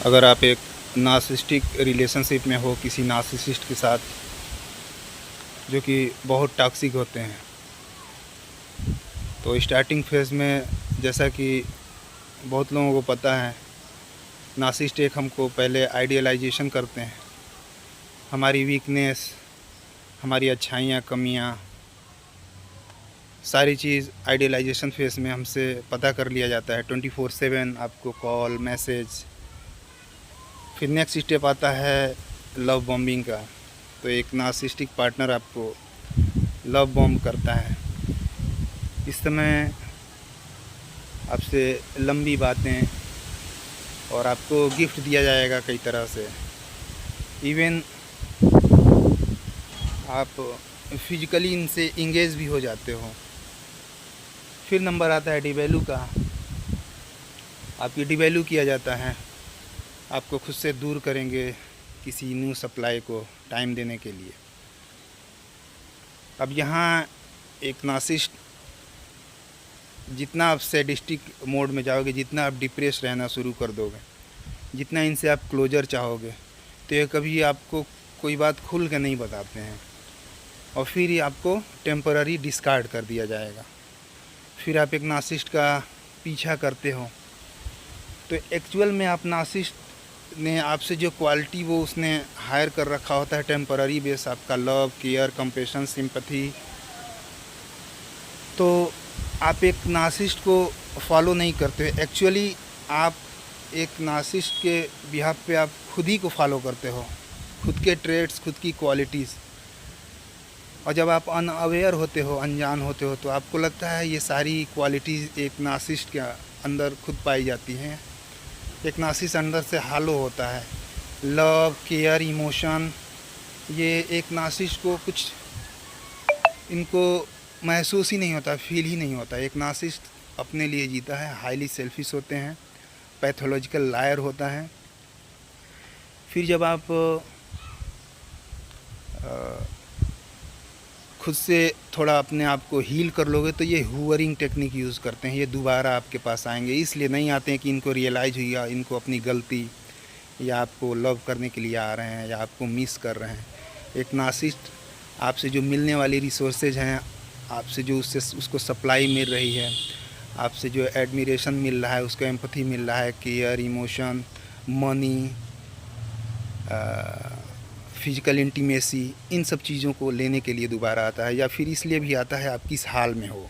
अगर आप एक नार्सिसिस्टिक रिलेशनशिप में हो किसी नार्सिसिस्ट के साथ जो कि बहुत टॉक्सिक होते हैं, तो स्टार्टिंग फेज़ में जैसा कि बहुत लोगों को पता है, नार्सिसिस्ट एक हमको पहले आइडियलाइजेशन करते हैं, हमारी वीकनेस, हमारी अच्छाइयाँ, कमियाँ, सारी चीज़ आइडियलाइजेशन फेज़ में हमसे पता कर लिया जाता है। 24/7 आपको कॉल, मैसेज। फिर नेक्स्ट स्टेप आता है लव बॉम्बिंग का। तो एक नार्सिसिस्टिक पार्टनर आपको लव बॉम्ब करता है। इस समय आपसे लंबी बातें और आपको गिफ्ट दिया जाएगा कई तरह से। इवन आप फिजिकली इनसे इंगेज भी हो जाते हो। फिर नंबर आता है डिवैल्यू का। आपकी डिवैल्यू किया जाता है, आपको खुद से दूर करेंगे किसी न्यू सप्लाई को टाइम देने के लिए। अब यहाँ एक नार्सिसिस्ट, जितना आप सैडिस्टिक मोड में जाओगे, जितना आप डिप्रेस रहना शुरू कर दोगे, जितना इनसे आप क्लोजर चाहोगे, तो ये कभी आपको कोई बात खुल के नहीं बताते हैं और फिर ये आपको टेम्पररी डिस्कार्ड कर दिया जाएगा। फिर आप एक नार्सिसिस्ट का पीछा करते हो, तो एक्चुअल में आप नार्सिसिस्ट ने आपसे जो क्वालिटी वो उसने हायर कर रखा होता है टेम्पररी बेस, आपका लव, केयर, कंपैशन, सिंपैथी, तो आप एक नार्सिसिस्ट को फॉलो नहीं करते। एक्चुअली आप एक नार्सिसिस्ट के बिहाफ पे आप खुद ही को फॉलो करते हो, खुद के ट्रेड्स, खुद की क्वालिटीज़। और जब आप अनअवेयर होते हो, अनजान होते हो, तो आपको लगता है ये सारी क्वालिटीज़ एक नार्सिसिस्ट के अंदर खुद पाई जाती हैं। एक नार्सिसिस्ट अंदर से हालो होता है। लव, केयर, इमोशन, ये एक नार्सिसिस्ट को कुछ इनको महसूस ही नहीं होता, फील ही नहीं होता। एक नार्सिसिस्ट अपने लिए जीता है, हाईली सेल्फिश होते हैं, पैथोलॉजिकल लायर होता है। फिर जब आप खुद से थोड़ा अपने आप को हील कर लोगे, तो ये हुवरिंग टेक्निक यूज़ करते हैं। ये दोबारा आपके पास आएंगे, इसलिए नहीं आते हैं कि इनको रियलाइज़ हुई या इनको अपनी गलती, या आपको लव करने के लिए आ रहे हैं, या आपको मिस कर रहे हैं। एक नार्सिसिस्ट आपसे जो मिलने वाली रिसोर्सेज हैं, आपसे जो उसको सप्लाई मिल रही है, आपसे जो एडमिरेशन मिल रहा है, उसको एम्पैथी मिल रहा है, care, emotion, money, physical intimacy, इन सब चीज़ों को लेने के लिए दोबारा आता है, या फिर इसलिए भी आता है आप किस हाल में हो।